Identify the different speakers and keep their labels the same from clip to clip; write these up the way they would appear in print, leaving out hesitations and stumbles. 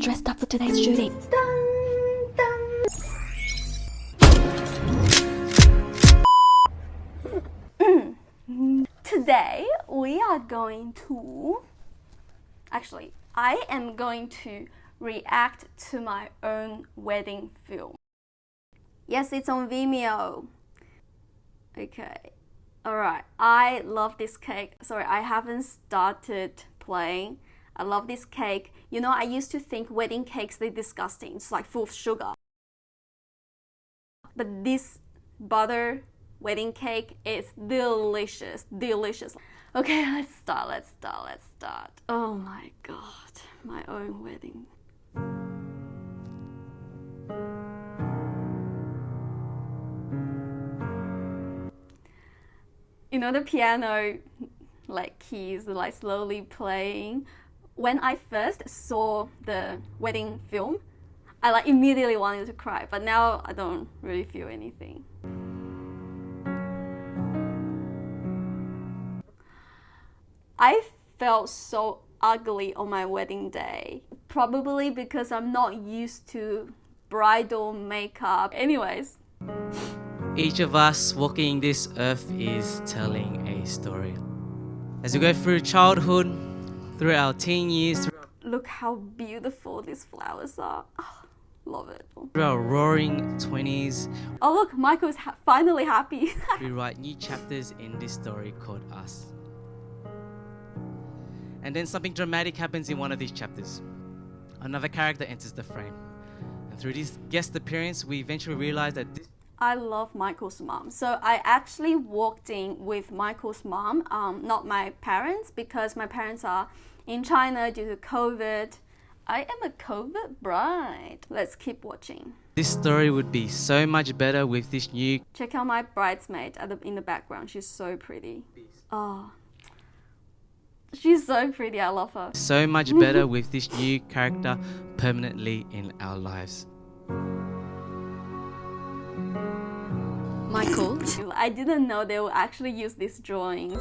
Speaker 1: dressed up for today's shooting. Today we are going to... Actually, I am going to react to my own wedding film. Yes, it's on Vimeo. Okay. Alright, I love this cake. Sorry, I haven't started playing. I love this cake. You know, I used to think wedding cakes, they're disgusting. It's like full of sugar. But this butter wedding cake is delicious, delicious. Okay, let's start. Oh my god, my own wedding. You know the piano like keys like slowly playing. When I first saw the wedding film, I like immediately wanted to cry, but now I don't really feel anything. I felt so ugly on my wedding day, probably because I'm not used to bridal makeup. Anyways.
Speaker 2: Each of us walking this earth is telling a story. As we go through childhood, through our teen years,
Speaker 1: look how beautiful these flowers are. Oh, love it.
Speaker 2: through our roaring 20s,
Speaker 1: oh look, Michael's finally happy.
Speaker 2: we write new chapters in this story called us. And then something dramatic happens in one of these chapters. Another character enters the frame. And through this guest appearance, we eventually realize that this...
Speaker 1: I love Michael's mom. So I actually walked in with Michael's mom, not my parents, because my parents are in China due to COVID. I am a COVID bride. Let's keep watching.
Speaker 2: This story would be so much better with this new...
Speaker 1: Check out my bridesmaid in the background. She's so pretty. Oh, she's so pretty. I love her.
Speaker 2: So much better with this new character permanently in our lives.
Speaker 1: Michael. I didn't know they will actually use these drawings.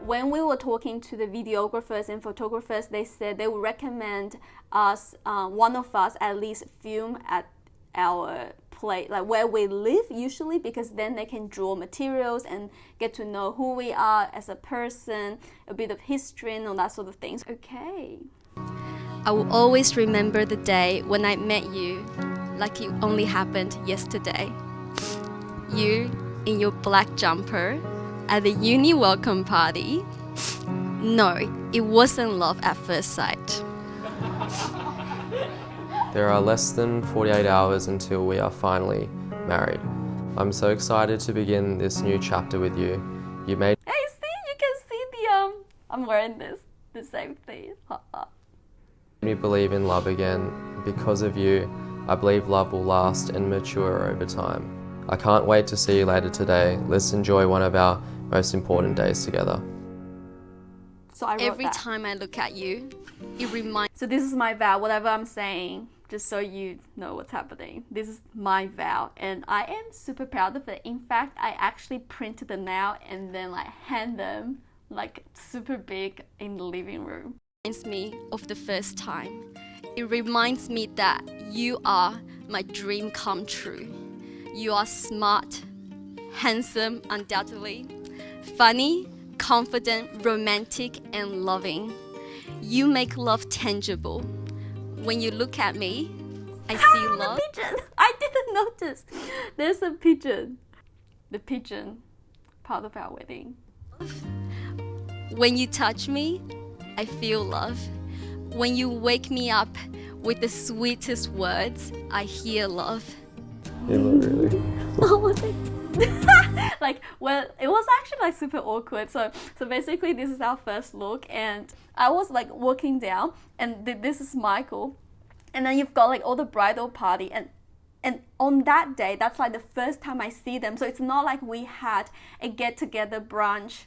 Speaker 1: When we were talking to the videographers and photographers, they said they would recommend us, one of us at least film at our place, like where we live usually, because then they can draw materials and get to know who we are as a person, a bit of history and all that sort of things. Okay. I will always remember the day when I met you like it only happened yesterday. You in your black jumper at the uni welcome party. No, it wasn't love at first sight.
Speaker 3: There are less than 48 hours until we are finally married. I'm so excited to begin this new chapter with you. You made...
Speaker 1: Hey, see, you can see the, I'm wearing the same thing.
Speaker 3: me believe in love again. Because of you, I believe love will last and mature over time. I can't wait to see you later today. Let's enjoy one of our most important days together.
Speaker 1: So every time I look at you, it reminds... So this is my vow, whatever I'm saying, just so you know what's happening. This is my vow and I am super proud of it. In fact, I actually printed them out and then like hand them like super big in the living room. It reminds me of the first time. It reminds me that you are my dream come true. You are smart, handsome, undoubtedly, funny, confident, romantic, and loving. You make love tangible. When you look at me, I see love. The pigeon! I didn't notice. There's a pigeon. The pigeon, part of our wedding. When you touch me, I feel love. When you wake me up with the sweetest words, I hear love.
Speaker 3: Yeah, not really.
Speaker 1: Oh, like, well, it was actually like super awkward. So basically this is our first look and I was like walking down and this is Michael and then you've got like all the bridal party and on that day, that's like the first time I see them. So it's not like we had a get-together brunch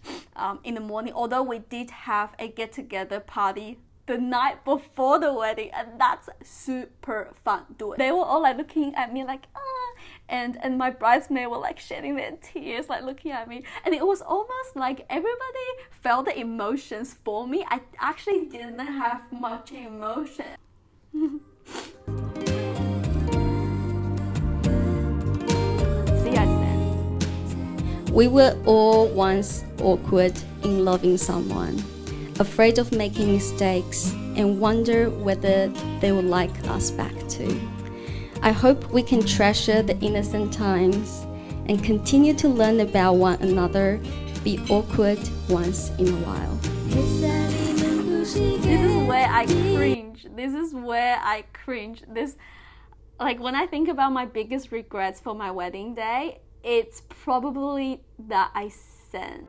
Speaker 1: in the morning, although we did have a get-together party the night before the wedding, and that's super fun. They were all like looking at me like, ah, and my bridesmaids were like shedding their tears, like looking at me, and it was almost like everybody felt the emotions for me. I actually didn't have much emotion. See, I said.
Speaker 4: We were all once awkward in loving someone, afraid of making mistakes, and wonder whether they would like us back too. I hope we can treasure the innocent times and continue to learn about one another, be awkward once in a while.
Speaker 1: This is where I cringe. Like when I think about my biggest regrets for my wedding day, it's probably that I sent.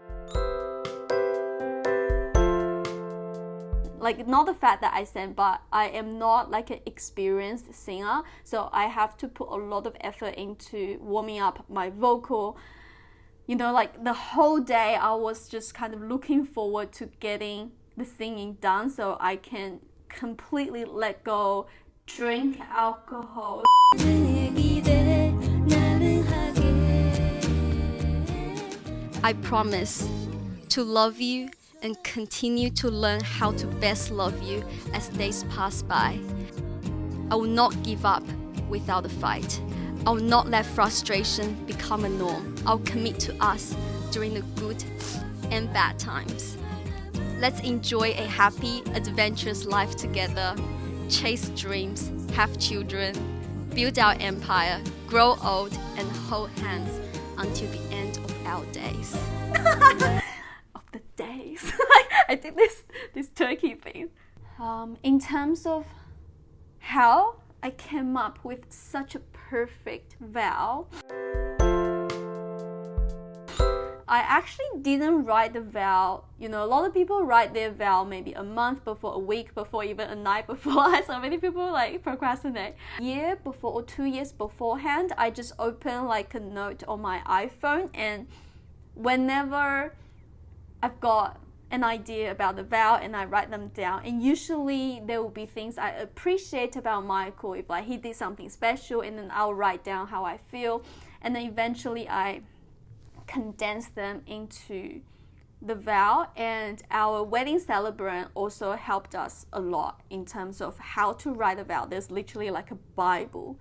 Speaker 1: Like, not the fact that I sang, but I am not like an experienced singer, so I have to put a lot of effort into warming up my vocal. You know, like the whole day I was just kind of looking forward to getting the singing done so I can completely let go, drink alcohol.
Speaker 4: I promise to love you and continue to learn how to best love you as days pass by. I will not give up without a fight. I will not let frustration become a norm. I'll commit to us during the good and bad times. Let's enjoy a happy, adventurous life together, chase dreams, have children, build our empire, grow old, and hold hands until the end of our days.
Speaker 1: The days. I did this turkey thing. In terms of how I came up with such a perfect vow, I actually didn't write the vow. You know, a lot of people write their vow maybe a month before, a week before, even a night before. So many people like procrastinate. A year before or 2 years beforehand, I just open like a note on my iPhone, and whenever I've got an idea about the vow and I write them down, and usually there will be things I appreciate about Michael, if like he did something special, and then I'll write down how I feel, and then eventually I condense them into the vow. And our wedding celebrant also helped us a lot in terms of how to write a vow. There's literally like a Bible.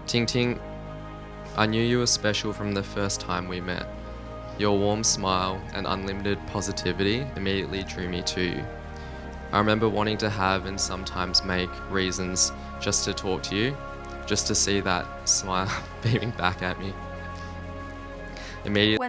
Speaker 3: Ting Ting, I knew you were special from the first time we met. Your warm smile and unlimited positivity immediately drew me to you. I remember wanting to have and sometimes make reasons just to talk to you, just to see that smile beaming back at me. Immediately.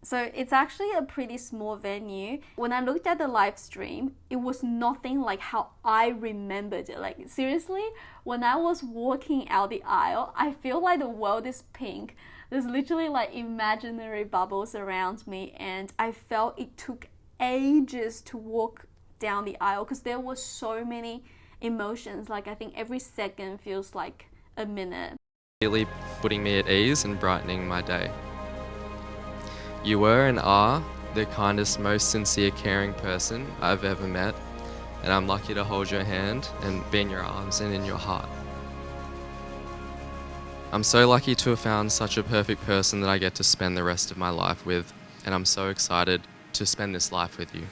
Speaker 1: So it's actually a pretty small venue. When I looked at the live stream, it was nothing like how I remembered it. Like seriously, when I was walking out the aisle, I feel like the world is pink. There's literally like imaginary bubbles around me, and I felt it took ages to walk down the aisle because there were so many emotions. Like I think every second feels like a minute.
Speaker 3: Really putting me at ease and brightening my day. You were and are the kindest, most sincere, caring person I've ever met, and I'm lucky to hold your hand and be in your arms and in your heart. I'm so lucky to have found such a perfect person that I get to spend the rest of my life with, and I'm so excited to spend this life with you.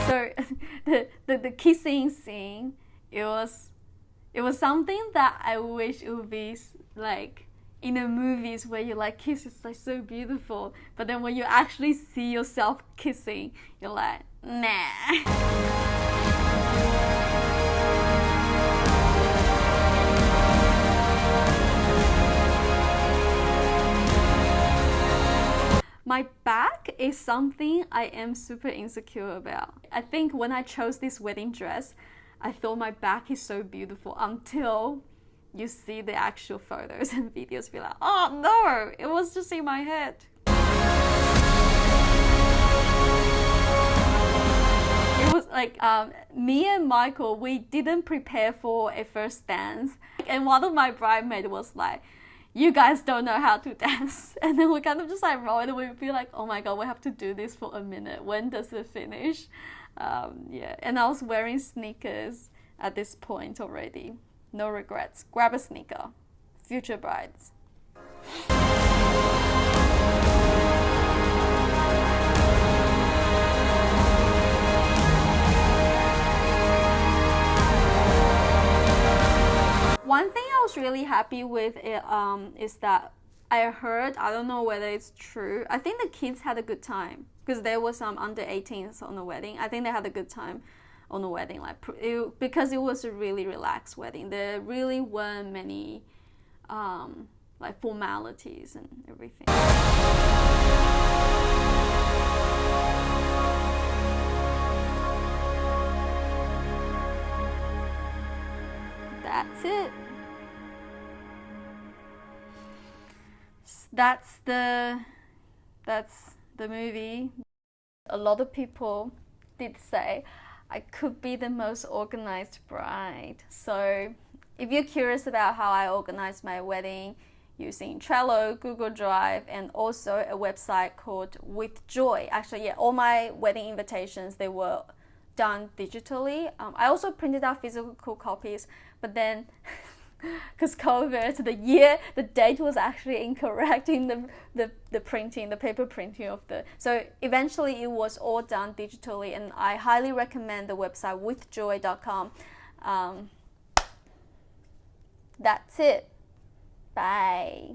Speaker 1: So the kissing scene, it was something that I wish it would be like in the movies where you like kiss, it's like so beautiful, but then when you actually see yourself kissing, you're like, nah. My back is something I am super insecure about. I think when I chose this wedding dress, I thought my back is so beautiful until you see the actual photos and videos, be like, oh no, it was just in my head. Like me and Michael, we didn't prepare for a first dance, and one of my bridesmaids was like, you guys don't know how to dance. And then we kind of just like roll it, and we'd be like, oh my god, we have to do this for a minute, when does it finish? Yeah, and I was wearing sneakers at this point already. No regrets. Grab a sneaker. Future brides. One thing I was really happy with is that I heard, I don't know whether it's true, I think the kids had a good time, because there was some under 18s on the wedding. I think they had a good time on the wedding, because it was a really relaxed wedding. There really weren't many like formalities and everything. That's it. That's the movie. A lot of people did say I could be the most organized bride. So if you're curious about how I organized my wedding using Trello, Google Drive, and also a website called With Joy. Actually, yeah, all my wedding invitations, they were done digitally. I also printed out physical copies, but then because COVID, the date was actually incorrect in the printing, the paper printing of the. So eventually it was all done digitally, and I highly recommend the website withjoy.com. That's it. Bye.